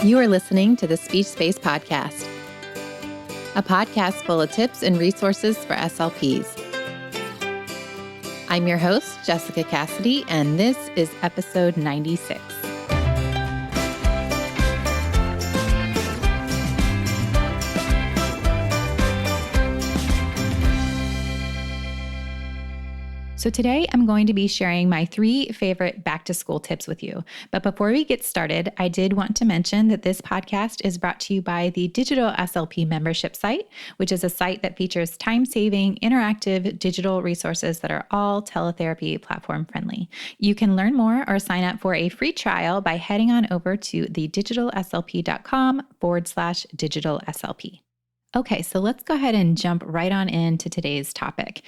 You are listening to the Speech Space Podcast, a podcast full of tips and resources for SLPs. I'm your host, Jessica Cassidy, and this is episode 96. So today I'm going to be sharing my 3 favorite back-to-school tips with you. But before we get started, I did want to mention that this podcast is brought to you by the Digital SLP membership site, which is a site that features time-saving, interactive digital resources that are all teletherapy platform friendly. You can learn more or sign up for a free trial by heading on over to thedigitalslp.com/digitalslp. Okay, so let's go ahead and jump right on into today's topic.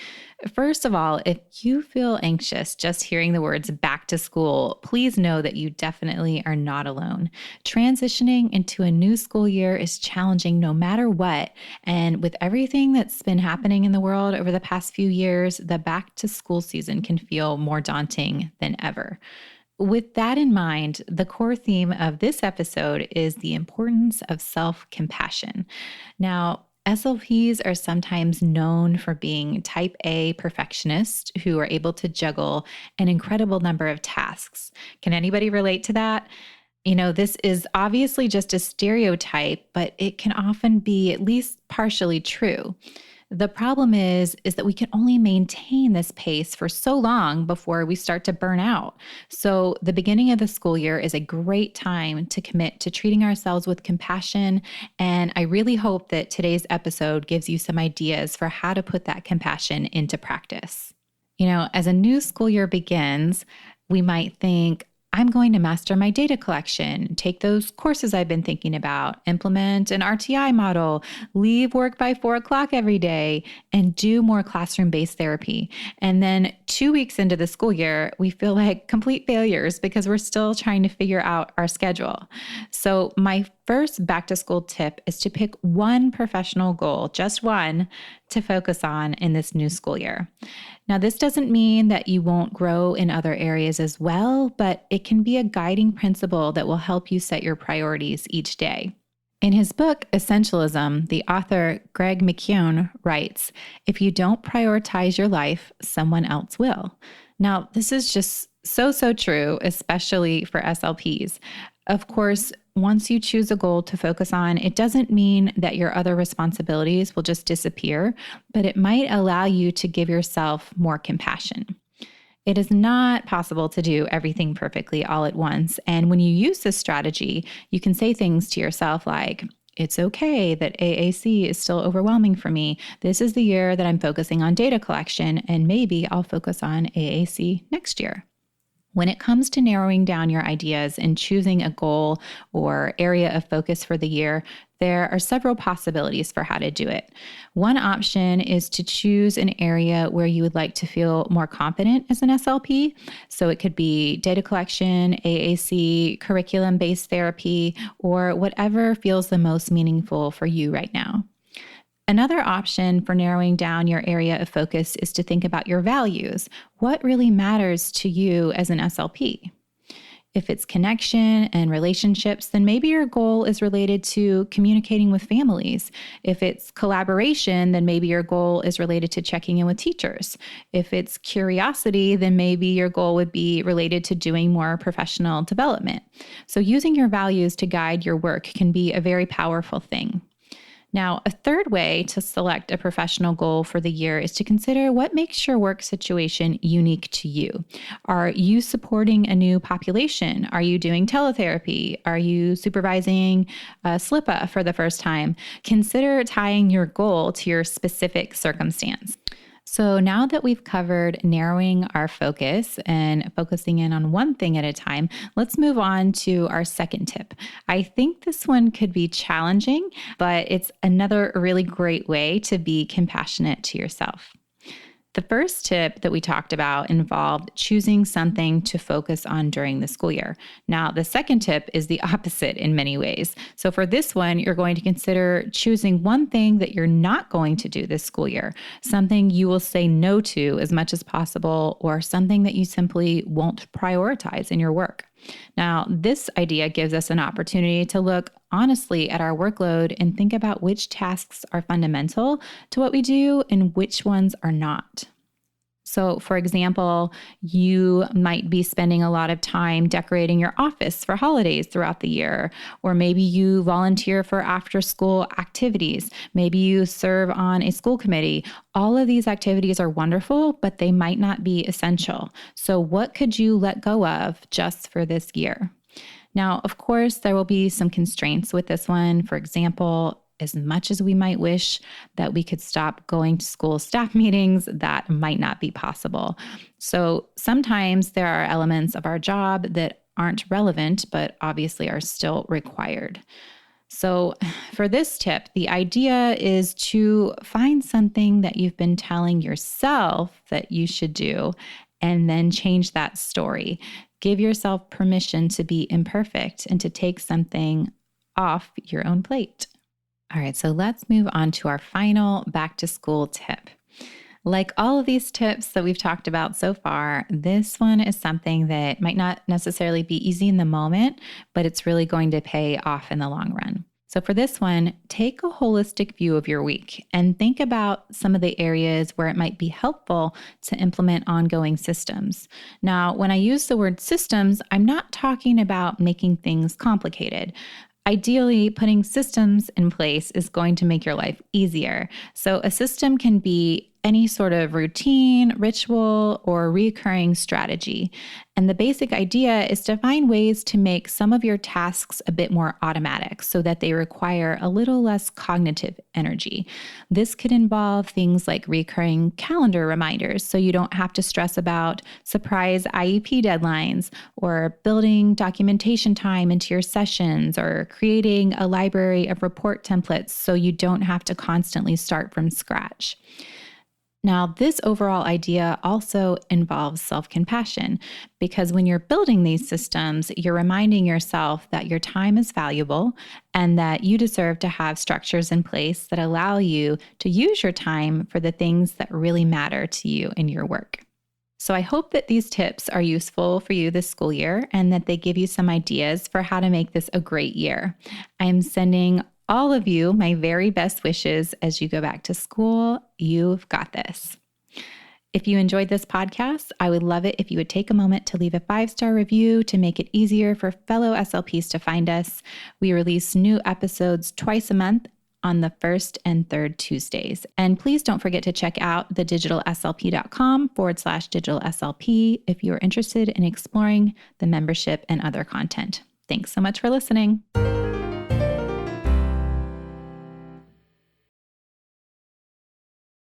First of all, if you feel anxious just hearing the words back to school, please know that you definitely are not alone. Transitioning into a new school year is challenging no matter what. And with everything that's been happening in the world over the past few years, the back to school season can feel more daunting than ever. With that in mind, the core theme of this episode is the importance of self-compassion. Now, SLPs are sometimes known for being type A perfectionists who are able to juggle an incredible number of tasks. Can anybody relate to that? You know, this is obviously just a stereotype, but it can often be at least partially true. The problem is that we can only maintain this pace for so long before we start to burn out. So the beginning of the school year is a great time to commit to treating ourselves with compassion. And I really hope that today's episode gives you some ideas for how to put that compassion into practice. You know, as a new school year begins, we might think, I'm going to master my data collection, take those courses I've been thinking about, implement an RTI model, leave work by 4 o'clock every day, and do more classroom-based therapy. And then 2 weeks into the school year, we feel like complete failures because we're still trying to figure out our schedule. So my first back-to-school tip is to pick one professional goal, just one, to focus on in this new school year. Now, this doesn't mean that you won't grow in other areas as well, but it can be a guiding principle that will help you set your priorities each day. In his book, Essentialism, the author Greg McKeown writes, "If you don't prioritize your life, someone else will." Now, this is just so true, especially for SLPs. Of course, once you choose a goal to focus on, it doesn't mean that your other responsibilities will just disappear, but it might allow you to give yourself more compassion. It is not possible to do everything perfectly all at once. And when you use this strategy, you can say things to yourself like, it's okay that AAC is still overwhelming for me. This is the year that I'm focusing on data collection, and maybe I'll focus on AAC next year. When it comes to narrowing down your ideas and choosing a goal or area of focus for the year, there are several possibilities for how to do it. One option is to choose an area where you would like to feel more confident as an SLP. So it could be data collection, AAC, curriculum-based therapy, or whatever feels the most meaningful for you right now. Another option for narrowing down your area of focus is to think about your values. What really matters to you as an SLP? If it's connection and relationships, then maybe your goal is related to communicating with families. If it's collaboration, then maybe your goal is related to checking in with teachers. If it's curiosity, then maybe your goal would be related to doing more professional development. So using your values to guide your work can be a very powerful thing. Now, a third way to select a professional goal for the year is to consider what makes your work situation unique to you. Are you supporting a new population? Are you doing teletherapy? Are you supervising a SLPA for the first time? Consider tying your goal to your specific circumstance. So now that we've covered narrowing our focus and focusing in on one thing at a time, let's move on to our second tip. I think this one could be challenging, but it's another really great way to be compassionate to yourself. The first tip that we talked about involved choosing something to focus on during the school year. Now, the second tip is the opposite in many ways. So for this one, you're going to consider choosing one thing that you're not going to do this school year, something you will say no to as much as possible, or something that you simply won't prioritize in your work. Now, this idea gives us an opportunity to look honestly at our workload and think about which tasks are fundamental to what we do and which ones are not. So, for example, you might be spending a lot of time decorating your office for holidays throughout the year, or maybe you volunteer for after school activities. Maybe you serve on a school committee. All of these activities are wonderful, but they might not be essential. So, what could you let go of just for this year? Now, of course, there will be some constraints with this one. For example, as much as we might wish that we could stop going to school staff meetings, that might not be possible. So sometimes there are elements of our job that aren't relevant, but obviously are still required. So for this tip, the idea is to find something that you've been telling yourself that you should do, and then change that story. Give yourself permission to be imperfect and to take something off your own plate. All right, so let's move on to our final back to school tip. Like all of these tips that we've talked about so far, this one is something that might not necessarily be easy in the moment, but it's really going to pay off in the long run. So for this one, take a holistic view of your week and think about some of the areas where it might be helpful to implement ongoing systems. Now, when I use the word systems, I'm not talking about making things complicated. Ideally, putting systems in place is going to make your life easier. So a system can be any sort of routine, ritual, or recurring strategy. And the basic idea is to find ways to make some of your tasks a bit more automatic so that they require a little less cognitive energy. This could involve things like recurring calendar reminders so you don't have to stress about surprise IEP deadlines, or building documentation time into your sessions, or creating a library of report templates so you don't have to constantly start from scratch. Now, this overall idea also involves self-compassion, because when you're building these systems, you're reminding yourself that your time is valuable and that you deserve to have structures in place that allow you to use your time for the things that really matter to you in your work. So I hope that these tips are useful for you this school year and that they give you some ideas for how to make this a great year. I'm sending all of you my very best wishes as you go back to school. You've got this. If you enjoyed this podcast, I would love it if you would take a moment to leave a 5-star review to make it easier for fellow SLPs to find us. We release new episodes twice a month on the first and third Tuesdays. And please don't forget to check out thedigitalslp.com/digitalslp if you are interested in exploring the membership and other content. Thanks so much for listening.